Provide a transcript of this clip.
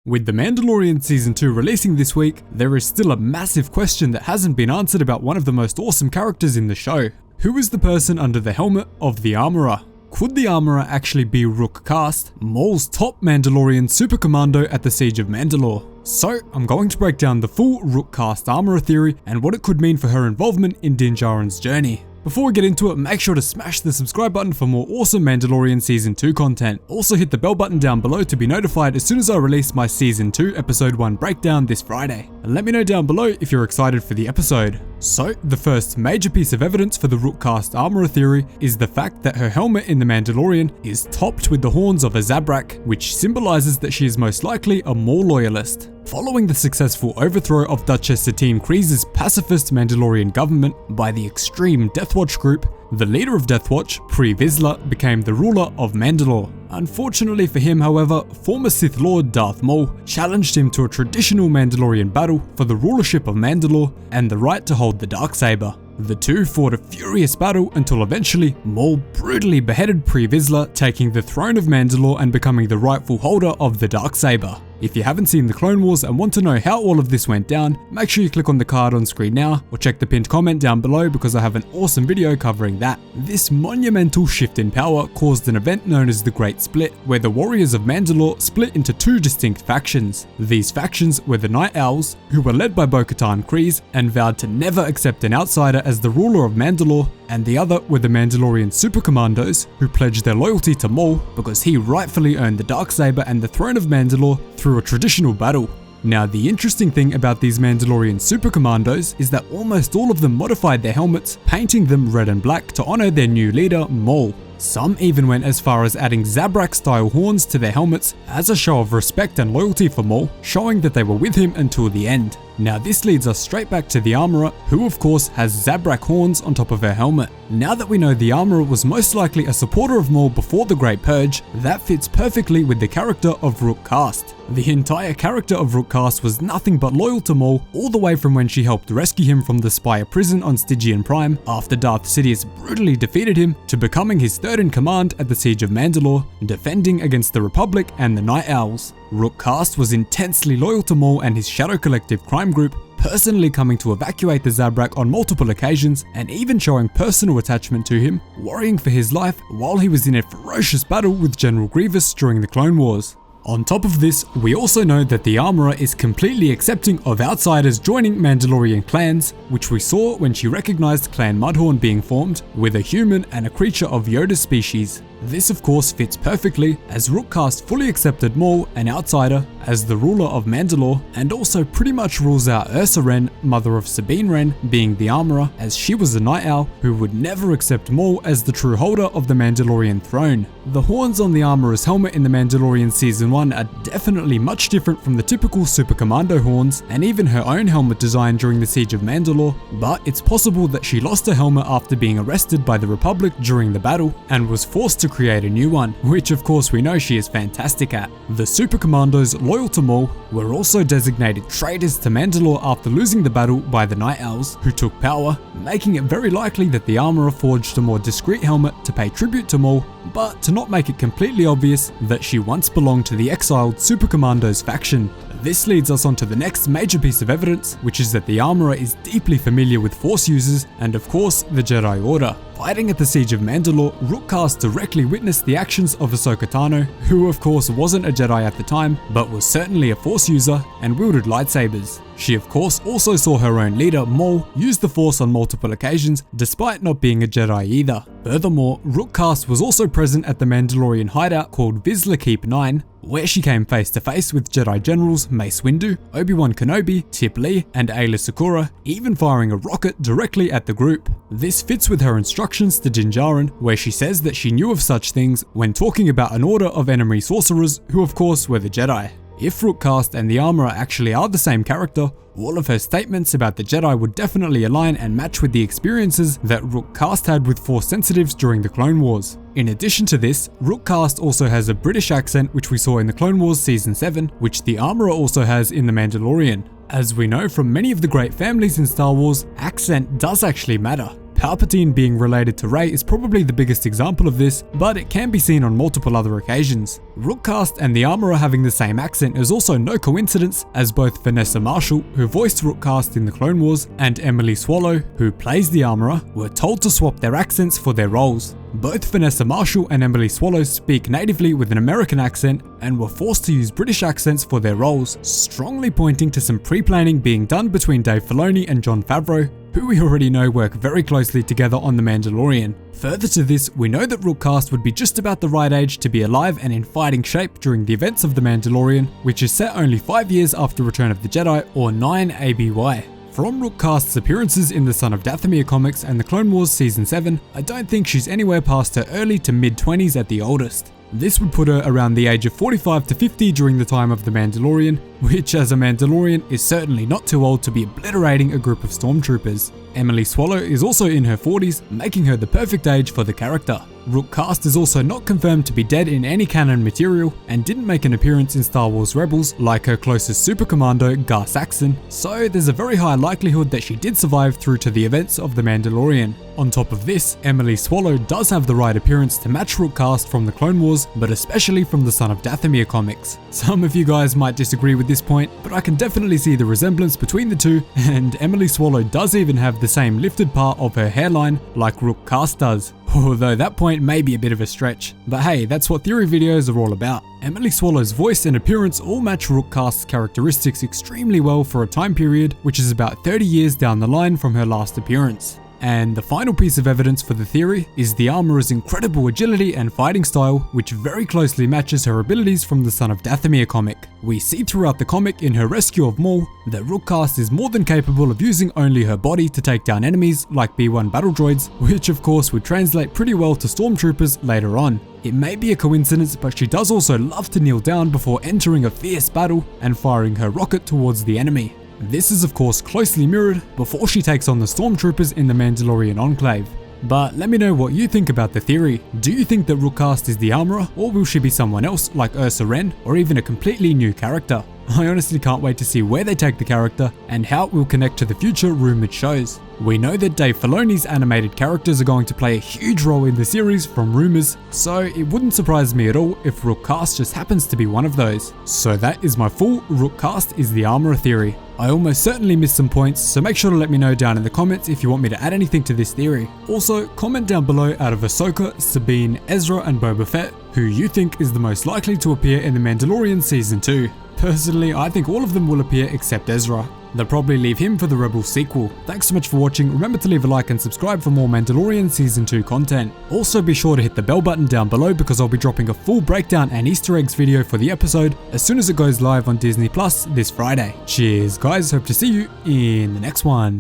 With The Mandalorian Season 2 releasing this week, there is still a massive question that hasn't been answered about one of the most awesome characters in the show. Who is the person under the helmet of the Armorer? Could the Armorer actually be Rook Kast, Maul's top Mandalorian Supercommando at the Siege of Mandalore? So, I'm going to break down the full Rook Kast Armorer theory and what it could mean for her involvement in Din Djarin's journey. Before we get into it, make sure to smash the subscribe button for more awesome Mandalorian Season 2 content. Also hit the bell button down below to be notified as soon as I release my Season 2 Episode 1 breakdown this Friday. And let me know down below if you're excited for the episode. So, the first major piece of evidence for the Rook Kast Armorer theory is the fact that her helmet in The Mandalorian is topped with the horns of a Zabrak, which symbolises that she is most likely a Maul loyalist. Following the successful overthrow of Duchess Satine Kryze's pacifist Mandalorian Government by the extreme Deathwatch group, the leader of Deathwatch, Pre Vizsla, became the ruler of Mandalore. Unfortunately for him, however, former Sith Lord Darth Maul challenged him to a traditional Mandalorian battle for the rulership of Mandalore and the right to hold the Darksaber. The two fought a furious battle until eventually Maul brutally beheaded Pre Vizsla, taking the throne of Mandalore and becoming the rightful holder of the Darksaber. If you haven't seen the Clone Wars and want to know how all of this went down, make sure you click on the card on screen now or check the pinned comment down below because I have an awesome video covering that. This monumental shift in power caused an event known as the Great Split, where the warriors of Mandalore split into two distinct factions. These factions were the Night Owls, who were led by Bo-Katan Kryze and vowed to never accept an outsider as the ruler of Mandalore, and the other were the Mandalorian Supercommandos, who pledged their loyalty to Maul because he rightfully earned the Darksaber and the throne of Mandalore through a traditional battle. Now, the interesting thing about these Mandalorian Supercommandos is that almost all of them modified their helmets, painting them red and black to honor their new leader, Maul. Some even went as far as adding Zabrak-style horns to their helmets as a show of respect and loyalty for Maul, showing that they were with him until the end. Now this leads us straight back to the Armorer, who of course has Zabrak horns on top of her helmet. Now that we know the Armorer was most likely a supporter of Maul before the Great Purge, that fits perfectly with the character of Rook Kast. The entire character of Rook Kast was nothing but loyal to Maul, all the way from when she helped rescue him from the Spire prison on Stygian Prime after Darth Sidious brutally defeated him, to becoming his third in command at the Siege of Mandalore, defending against the Republic and the Night Owls. Rook Kast was intensely loyal to Maul and his Shadow Collective crime group, personally coming to evacuate the Zabrak on multiple occasions and even showing personal attachment to him, worrying for his life while he was in a ferocious battle with General Grievous during the Clone Wars. On top of this, we also know that the Armorer is completely accepting of outsiders joining Mandalorian clans, which we saw when she recognized Clan Mudhorn being formed with a human and a creature of Yoda's species. This of course fits perfectly, as Rook Kast fully accepted Maul, an outsider, as the ruler of Mandalore, and also pretty much rules out Ursa Wren, mother of Sabine Wren, being the Armorer, as she was a Night Owl who would never accept Maul as the true holder of the Mandalorian throne. The horns on the Armorer's helmet in The Mandalorian Season 1 are definitely much different from the typical Supercommando horns, and even her own helmet design during the Siege of Mandalore, but it's possible that she lost her helmet after being arrested by the Republic during the battle, and was forced to create a new one, which of course we know she is fantastic at. The Supercommandos loyal to Maul were also designated traitors to Mandalore after losing the battle by the Night Owls, who took power, making it very likely that the Armorer forged a more discreet helmet to pay tribute to Maul, but to not make it completely obvious that she once belonged to the exiled Supercommandos faction. This leads us on to the next major piece of evidence, which is that the Armorer is deeply familiar with Force users and of course the Jedi Order. Fighting at the Siege of Mandalore, Rook Kast directly witnessed the actions of Ahsoka Tano, who of course wasn't a Jedi at the time, but was certainly a Force user and wielded lightsabers. She of course also saw her own leader, Maul, use the Force on multiple occasions, despite not being a Jedi either. Furthermore, Rook Kast was also present at the Mandalorian hideout called Vizsla Keep 9, where she came face to face with Jedi Generals Mace Windu, Obi-Wan Kenobi, Tip Lee, and Aayla Secura, even firing a rocket directly at the group. This fits with her instructions to Din Djarin, where she says that she knew of such things when talking about an order of enemy sorcerers, who of course were the Jedi. If Rook Kast and the Armorer actually are the same character, all of her statements about the Jedi would definitely align and match with the experiences that Rook Kast had with Force sensitives during the Clone Wars. In addition to this, Rook Kast also has a British accent, which we saw in the Clone Wars Season 7, which the Armorer also has in The Mandalorian. As we know from many of the great families in Star Wars, accent does actually matter. Palpatine being related to Rey is probably the biggest example of this, but it can be seen on multiple other occasions. Rook Kast and the Armorer having the same accent is also no coincidence, as both Vanessa Marshall, who voiced Rook Kast in the Clone Wars, and Emily Swallow, who plays the Armorer, were told to swap their accents for their roles. Both Vanessa Marshall and Emily Swallow speak natively with an American accent and were forced to use British accents for their roles, strongly pointing to some pre-planning being done between Dave Filoni and Jon Favreau, who we already know work very closely together on The Mandalorian. Further to this, we know that Rook Kast would be just about the right age to be alive and in fighting shape during the events of The Mandalorian, which is set only 5 years after Return of the Jedi, or 9 ABY. From Rook Kast's appearances in the Son of Dathomir comics and the Clone Wars Season 7, I don't think she's anywhere past her early to mid-20s at the oldest. This would put her around the age of 45 to 50 during the time of The Mandalorian, which as a Mandalorian is certainly not too old to be obliterating a group of stormtroopers. Emily Swallow is also in her 40s, making her the perfect age for the character. Rook Kast is also not confirmed to be dead in any canon material and didn't make an appearance in Star Wars Rebels like her closest Supercommando, Gar Saxon, so there's a very high likelihood that she did survive through to the events of The Mandalorian. On top of this, Emily Swallow does have the right appearance to match Rook Kast from the Clone Wars, but especially from the Son of Dathomir comics. Some of you guys might disagree with this point, but I can definitely see the resemblance between the two, and Emily Swallow does even have the same lifted part of her hairline like Rook Kast does. Although that point may be a bit of a stretch, but hey, that's what theory videos are all about. Emily Swallow's voice and appearance all match Rook Kast's characteristics extremely well for a time period, which is about 30 years down the line from her last appearance. And the final piece of evidence for the theory is the Armorer's incredible agility and fighting style, which very closely matches her abilities from the Son of Dathomir comic. We see throughout the comic in her rescue of Maul that Rook Kast is more than capable of using only her body to take down enemies like B-1 battle droids, which of course would translate pretty well to stormtroopers later on. It may be a coincidence, but she does also love to kneel down before entering a fierce battle and firing her rocket towards the enemy. This is of course closely mirrored before she takes on the stormtroopers in the Mandalorian Enclave. But let me know what you think about the theory. Do you think that Rook Kast is the Armorer, or will she be someone else like Ursa Wren, or even a completely new character? I honestly can't wait to see where they take the character and how it will connect to the future rumored shows. We know that Dave Filoni's animated characters are going to play a huge role in the series from rumors, so it wouldn't surprise me at all if Rook Kast just happens to be one of those. So that is my full Rook Kast is the Armorer theory. I almost certainly missed some points, so make sure to let me know down in the comments if you want me to add anything to this theory. Also, comment down below out of Ahsoka, Sabine, Ezra and Boba Fett, who you think is the most likely to appear in The Mandalorian Season 2. Personally, I think all of them will appear except Ezra. They'll probably leave him for the Rebels sequel. Thanks so much for watching. Remember to leave a like and subscribe for more Mandalorian Season 2 content. Also be sure to hit the bell button down below because I'll be dropping a full breakdown and Easter eggs video for the episode as soon as it goes live on Disney Plus this Friday. Cheers guys, hope to see you in the next one.